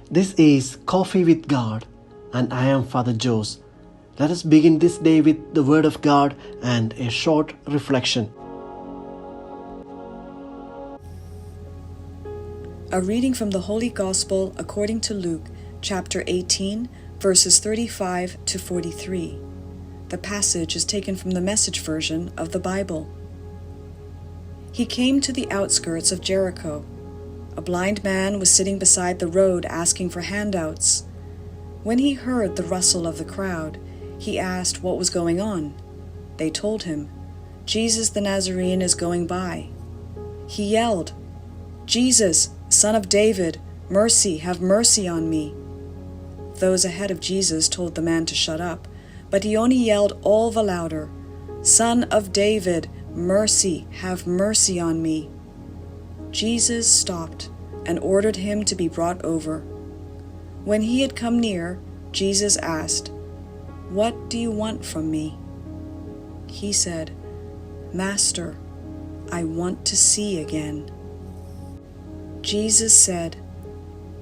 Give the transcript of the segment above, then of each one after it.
This is Coffee with God, and I am Father Jose. Let us begin this day with the Word of God and a short reflection. A reading from the Holy Gospel according to Luke, chapter 18, verses 35 to 43. The passage is taken from the Message version of the Bible. He came to the outskirts of Jericho. A blind man was sitting beside the road asking for handouts. When he heard the rustle of the crowd, he asked what was going on. They told him, "Jesus the Nazarene is going by." He yelled, "Jesus, Son of David, have mercy on me." Those ahead of Jesus told the man to shut up, but he only yelled all the louder, "Son of David, have mercy on me." Jesus stopped and ordered him to be brought over. When he had come near, Jesus asked, "What do you want from me?" He said, "Master, I want to see again." Jesus said,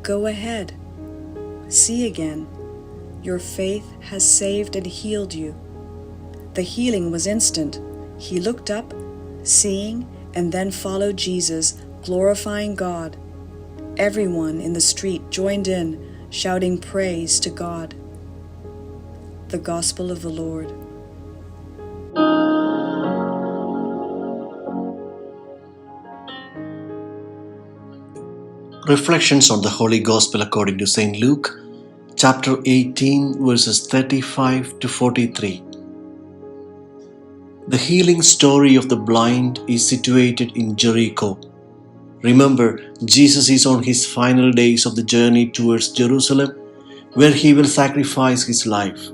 "Go ahead, see again. Your faith has saved and healed you." The healing was instant. He looked up, seeing, and then followed Jesus, glorifying God. Everyone in the street joined in, shouting praise to God. The Gospel of the Lord. Reflections on the Holy Gospel according to St. Luke, chapter 18, verses 35 to 43. The healing story of the blind is situated in Jericho. Remember, Jesus is on his final days of the journey towards Jerusalem, where he will sacrifice his life.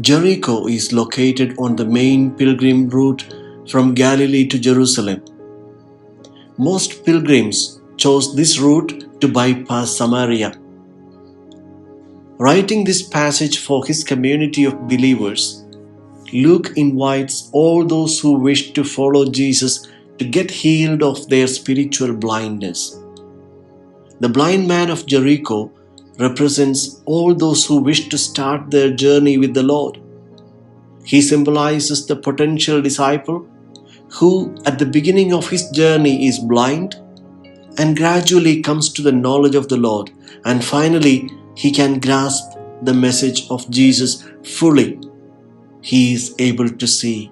Jericho is located on the main pilgrim route from Galilee to Jerusalem. Most pilgrims chose this route to bypass Samaria. Writing this passage for his community of believers, Luke invites all those who wish to follow Jesus to get healed of their spiritual blindness. The blind man of Jericho represents all those who wish to start their journey with the Lord. He symbolizes the potential disciple who at the beginning of his journey is blind and gradually comes to the knowledge of the Lord, and finally he can grasp the message of Jesus fully. He is able to see.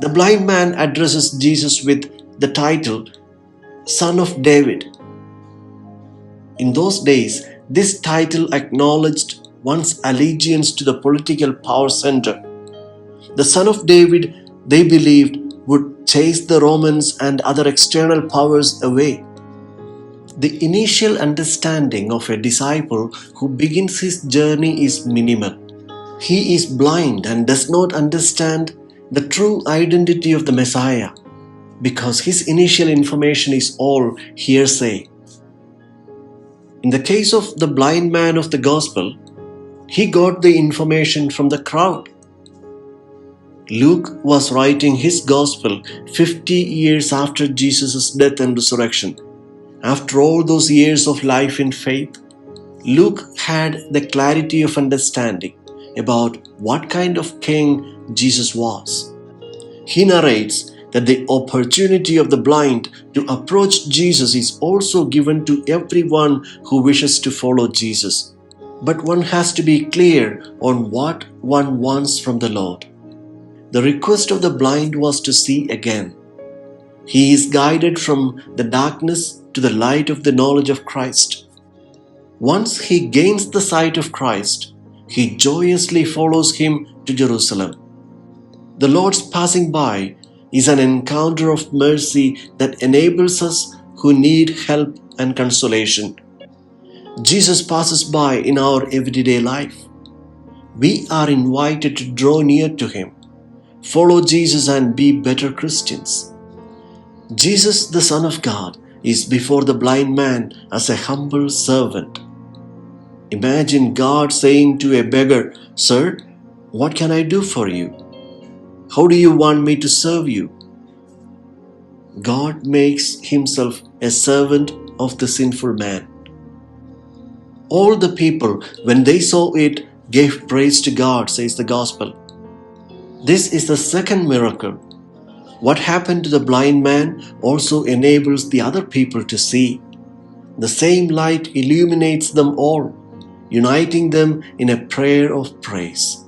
The blind man addresses Jesus with the title Son of David. In those days, this title acknowledged one's allegiance to the political power center. The Son of David, they believed, would chase the Romans and other external powers away. The initial understanding of a disciple who begins his journey is minimal. He is blind and does not understand the true identity of the Messiah because his initial information is all hearsay. In the case of the blind man of the Gospel, he got the information from the crowd. Luke was writing his Gospel 50 years after Jesus' death and resurrection. After all those years of life in faith, Luke had the clarity of understanding about what kind of king Jesus was. He narrates that the opportunity of the blind to approach Jesus is also given to everyone who wishes to follow Jesus. But one has to be clear on what one wants from the Lord. The request of the blind was to see again. He is guided from the darkness to the light of the knowledge of Christ. Once he gains the sight of Christ, he joyously follows him to Jerusalem. The Lord's passing by is an encounter of mercy that enables us who need help and consolation. Jesus passes by in our everyday life. We are invited to draw near to him, follow Jesus and be better Christians. Jesus, the Son of God, is before the blind man as a humble servant. Imagine God saying to a beggar, "Sir, what can I do for you? How do you want me to serve you?" God makes himself a servant of the sinful man. All the people, when they saw it, gave praise to God, says the Gospel. This is the second miracle. What happened to the blind man also enables the other people to see. The same light illuminates them all, uniting them in a prayer of praise.